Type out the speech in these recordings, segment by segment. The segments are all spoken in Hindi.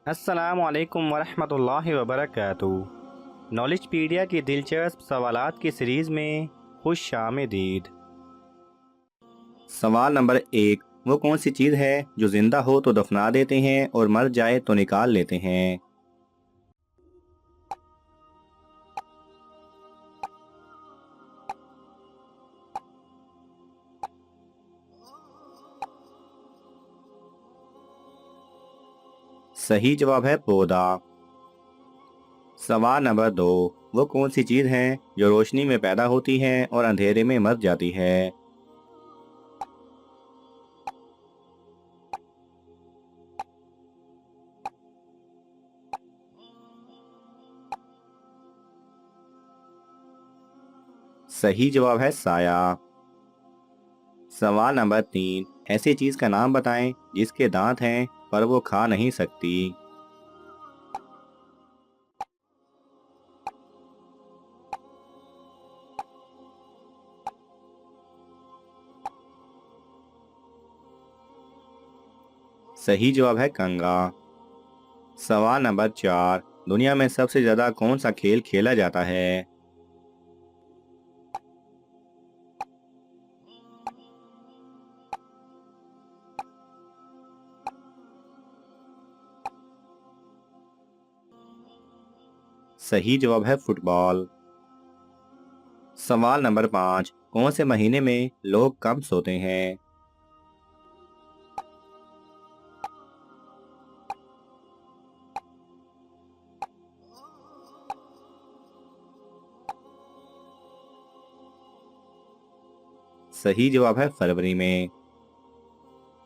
अस्सलाम वालेकुम वरहमतुल्लाहि वबरकातुहू। नॉलेजपीडिया की दिलचस्प सवालात की सीरीज़ में खुश आमदीद। सवाल नंबर 1। वो कौन सी चीज़ है जो जिंदा हो तो दफना देते हैं और मर जाए तो निकाल लेते हैं? सही जवाब है पौधा। सवाल नंबर 2। वो कौन सी चीज़ है जो रोशनी में पैदा होती है और अंधेरे में मर जाती है? सही जवाब है साया। सवाल नंबर 3। ऐसी चीज़ का नाम बताएं जिसके दांत हैं पर वो खा नहीं सकती। सही जवाब है कंगा। सवाल नंबर 4। दुनिया में सबसे ज्यादा कौन सा खेल खेला जाता है? सही जवाब है फुटबॉल। सवाल नंबर 5। कौन से महीने में लोग कम सोते हैं? सही जवाब है फरवरी में।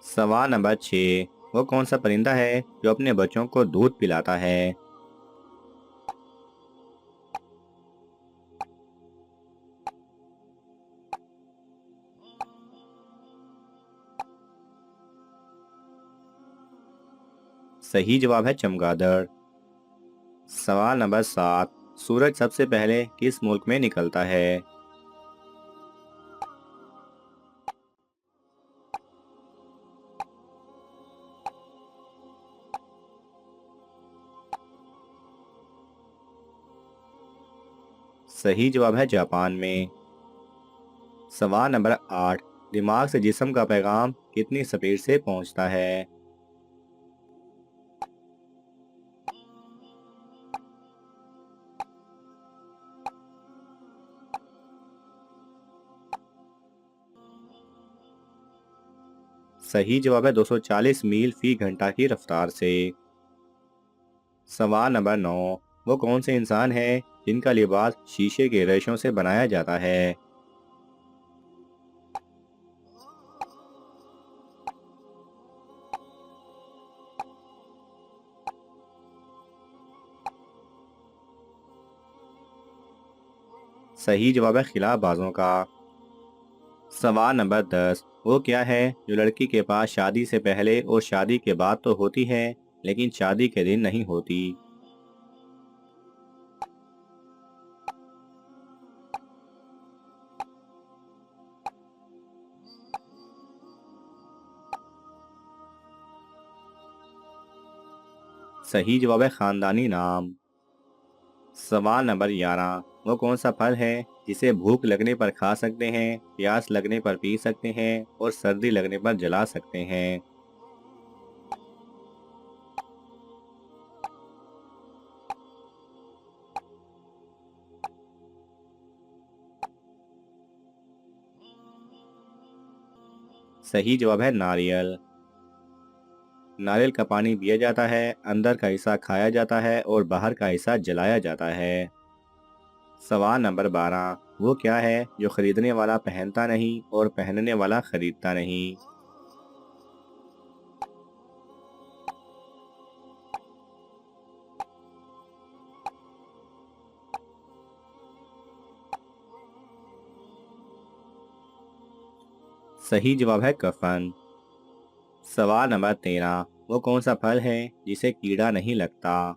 सवाल नंबर 6। वो कौन सा परिंदा है जो अपने बच्चों को दूध पिलाता है? सही जवाब है चमगादड़। सवाल नंबर 7। सूरज सबसे पहले किस मुल्क में निकलता है? सही जवाब है जापान में। सवाल नंबर 8। दिमाग से जिस्म का पैगाम कितनी स्पीड से पहुंचता है? सही जवाब है 240 मील फी घंटा की रफ्तार से। सवाल नंबर 9। वो कौन से इंसान है जिनका लिबास शीशे के रेशों से बनाया जाता है? सही जवाब है खिलाबाजों का। सवाल नंबर 10। वो क्या है जो लड़की के पास शादी से पहले और शादी के बाद तो होती है लेकिन शादी के दिन नहीं होती? सही जवाब है खानदानी नाम। सवाल नंबर 11। वो कौन सा फल है जिसे भूख लगने पर खा सकते हैं, प्यास लगने पर पी सकते हैं और सर्दी लगने पर जला सकते हैं? सही जवाब है नारियल। नारियल का पानी पिया जाता है, अंदर का हिस्सा खाया जाता है और बाहर का हिस्सा जलाया जाता है। सवाल नंबर 12। वो क्या है जो खरीदने वाला पहनता नहीं और पहनने वाला खरीदता नहीं? सही जवाब है कफन। सवाल नंबर 13। वो कौन सा फल है जिसे कीड़ा नहीं लगता?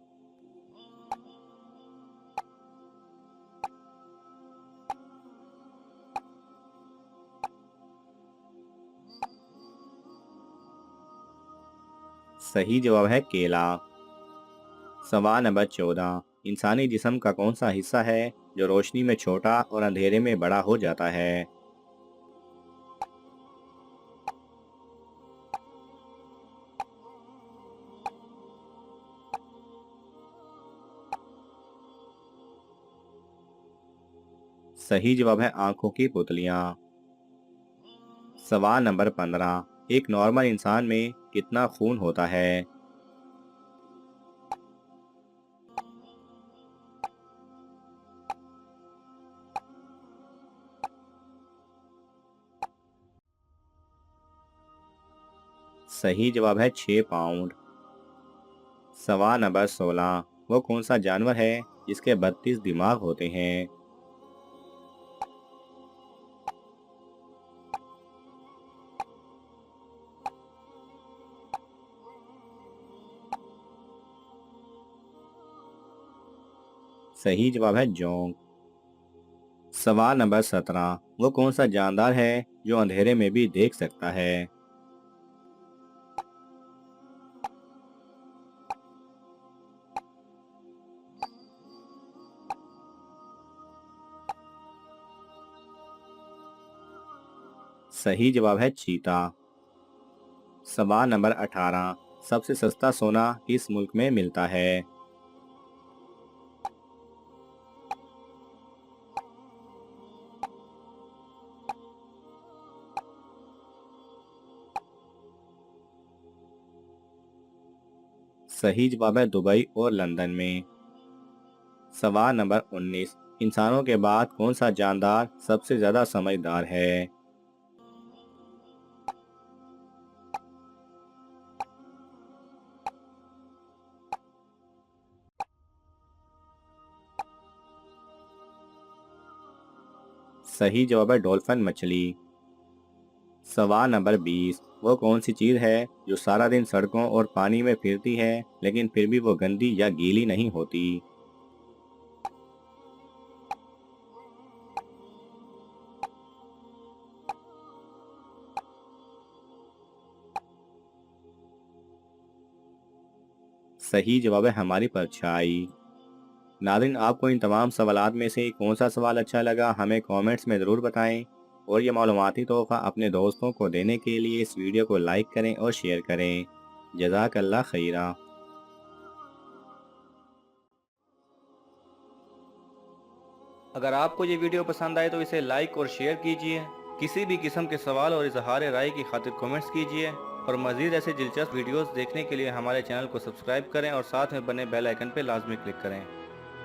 सही जवाब है केला। सवाल नंबर 14। इंसानी जिस्म का कौन सा हिस्सा है जो रोशनी में छोटा और अंधेरे में बड़ा हो जाता है? सही जवाब है आंखों की पुतलियां। सवाल नंबर 15। एक नॉर्मल इंसान में कितना खून होता है? सही जवाब है 6 पाउंड। सवाल नंबर 16। वो कौन सा जानवर है जिसके 32 दिमाग होते हैं? सही जवाब है जोंक। सवाल नंबर 17। वो कौन सा जानदार है जो अंधेरे में भी देख सकता है? सही जवाब है चीता। सवाल नंबर 18। सबसे सस्ता सोना किस मुल्क में मिलता है? सही जवाब है दुबई और लंदन में। सवाल नंबर 19। इंसानों के बाद कौन सा जानदार सबसे ज्यादा समझदार है? सही जवाब है डॉल्फिन मछली। सवाल नंबर 20। वो कौन सी चीज है जो सारा दिन सड़कों और पानी में फिरती है लेकिन फिर भी वो गंदी या गीली नहीं होती? सही जवाब है हमारी परछाई। नाज़रीन, आपको इन तमाम सवालात में से कौन सा सवाल अच्छा लगा हमें कमेंट्स में ज़रूर बताएं। और ये मालूमाती तोहफ़ा अपने दोस्तों को देने के लिए इस वीडियो को लाइक करें और शेयर करें। जज़ाकल्लाह खैरा। अगर आपको ये वीडियो पसंद आए तो इसे लाइक और शेयर कीजिए। किसी भी किस्म के सवाल और इजहार राय की खातिर कमेंट्स कीजिए। और मज़ीद ऐसे दिलचस्प वीडियोस देखने के लिए हमारे चैनल को सब्सक्राइब करें और साथ में बने बेल आइकन पर लाजमी क्लिक करें।